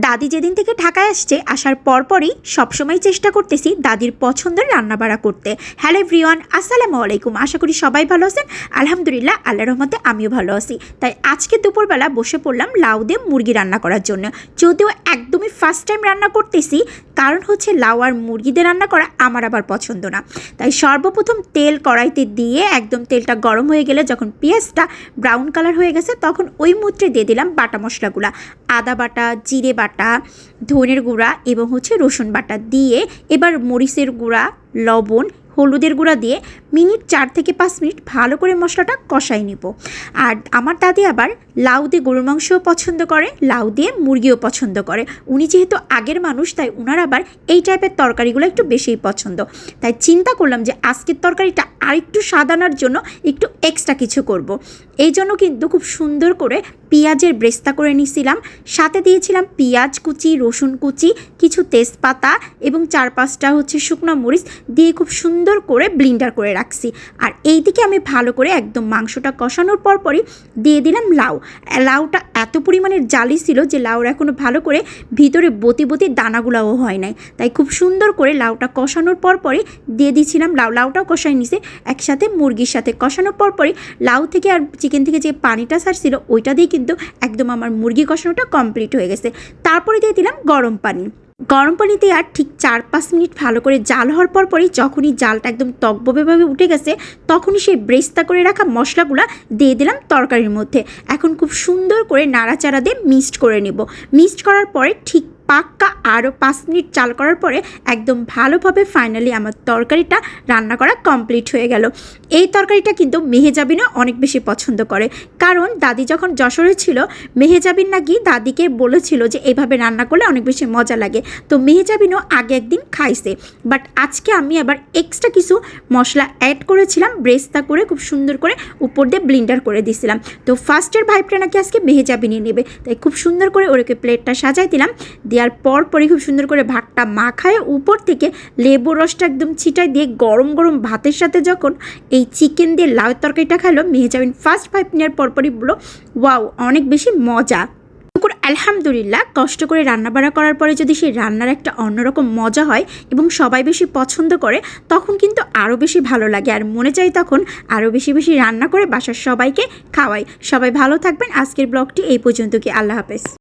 দাদি যেদিন থেকে ঢাকায় আসছে আসার পরপরই সবসময় চেষ্টা করতেছি দাদির পছন্দের রান্নাবাড়া করতে। হ্যালো এভরিওয়ান, আসসালামু আলাইকুম। আশা করি সবাই ভালো আছেন। আলহামদুলিল্লাহ, আল্লাহর রহমতে আমিও ভালো আছি। তাই আজকে দুপুরবেলা বসে পড়লাম লাউ দিয়ে মুরগি রান্না করার জন্য। যদিও একদমই ফার্স্ট টাইম রান্না করতেছি, কারণ হচ্ছে লাউ আর মুরগি দিয়ে রান্না করা আমার আবার পছন্দ না। তাই সর্বপ্রথম তেল কড়াইতে দিয়ে একদম তেলটা গরম হয়ে গেলে যখন পেঁয়াজটা ব্রাউন কালার হয়ে গেছে তখন ওই মুহূর্তে দিয়ে দিলাম বাটা মশলাগুলা, আদা বাটা, জিরে বাটা, ধনের গুঁড়া এবং রসুন বাটা দিয়ে এবার মরিচের গুঁড়া, লবণ, হলুদের গুঁড়া দিয়ে মিনিট 4 থেকে 5 মিনিট ভালো করে মশলাটা কষাই নিব। আর আমার দাদি আবার লাউ দিয়ে গরুর মাংসও পছন্দ করে, লাউ দিয়ে মুরগিও পছন্দ করে। উনি যেহেতু আগের মানুষ তাই উনার আবার এই টাইপের তরকারিগুলো একটু বেশিই পছন্দ। তাই চিন্তা করলাম যে আজকের তরকারিটা আরেকটু স্বাদ আনার জন্য একটু এক্সট্রা কিছু করব। এই জন্য কিন্তু খুব সুন্দর করে পেঁয়াজের ব্রেস্তা করে নিয়েছিলাম, সাথে দিয়েছিলাম পেঁয়াজ কুচি, রসুন কুচি, কিছু তেজপাতা এবং 4-5টা শুকনো মরিচ দিয়ে খুব সুন্দর করে ব্লেন্ডার করে রাখছি। আর এইদিকে আমি ভালো করে একদম মাংসটা কষানোর পরপরই দিয়ে দিলাম লাউ। লাউটা এত পরিমাণের জালি ছিল যে লাউর এখনও ভালো করে ভিতরে বতি দানাগুলাও হয় নাই। তাই খুব সুন্দর করে লাউটা কষানোর পরপরই দিয়ে দিয়েছিলাম লাউটাও কষাই নিছে একসাথে মুরগির সাথে। কষানোর পরপরই লাউ থেকে আর চিকেন থেকে যে পানিটা ছাড়ছিল ওইটা দিয়ে কিন্তু একদম আমার মুরগি কষানোটা কমপ্লিট হয়ে গেছে। তারপরে দিয়ে দিলাম গরম পানি। গরম পানি দিয়ে আর ঠিক 4-5 মিনিট ভালো করে জাল হওয়ার পরপরই যখনই জালটা একদম টকবগেভাবে উঠে গেছে তখনই সেই ব্রেস্তা করে রাখা মশলাগুলো দিয়ে দিলাম তরকারির মধ্যে। এখন খুব সুন্দর করে নাড়াচাড়া দিয়ে মিক্সড করে নেব। মিক্সড করার পরে ঠিক পাক্কা আরও 5 মিনিট চাল করার পরে একদম ভালোভাবে ফাইনালি আমার তরকারিটা রান্না করা কমপ্লিট হয়ে গেল। এই তরকারিটা কিন্তু মেহেজাবিনও অনেক বেশি পছন্দ করে, কারণ দাদি যখন যশোরে ছিল মেহেজাবিন নাকি দাদিকে বলেছিল যে এইভাবে রান্না করলে অনেক বেশি মজা লাগে। তো মেহেজাবিনও আগে একদিন খাইছে, বাট আজকে আমি আবার এক্সট্রা কিছু মশলা অ্যাড করেছিলাম, ব্রেস্তা করে খুব সুন্দর করে উপর দিয়ে ব্লেন্ডার করে দিয়েছিলাম। তো ফার্স্টের ভাইবটা নাকি আজকে মেহেজাবিনই নেবে, তাই খুব সুন্দর করে ওরকে প্লেটটা সাজাই দিলাম। দেওয়ার পরই খুব সুন্দর করে ভাতটা মাখায় উপর থেকে লেবু রসটা একদম ছিটাই দিয়ে গরম গরম ভাতের সাথে যখন এই চিকেন দিয়ে লাউয়ের তরকারিটা খাইলো, মেহেজাবিন ফার্স্ট 5 মিনিট পরপরই বললো ওয়াও অনেক বেশি মজা। আলহামদুলিল্লাহ, কষ্ট করে রান্নাবাড়া করার পরে যদি সেই রান্নার একটা অন্যরকম মজা হয় এবং সবাই বেশি পছন্দ করে তখন কিন্তু আরও বেশি ভালো লাগে আর মনে চাই তখন আরও বেশি রান্না করে বাসার সবাইকে খাওয়াই। সবাই ভালো থাকবেন। আজকের ব্লগটি এই পর্যন্ত। কি আল্লাহ হাফেজ।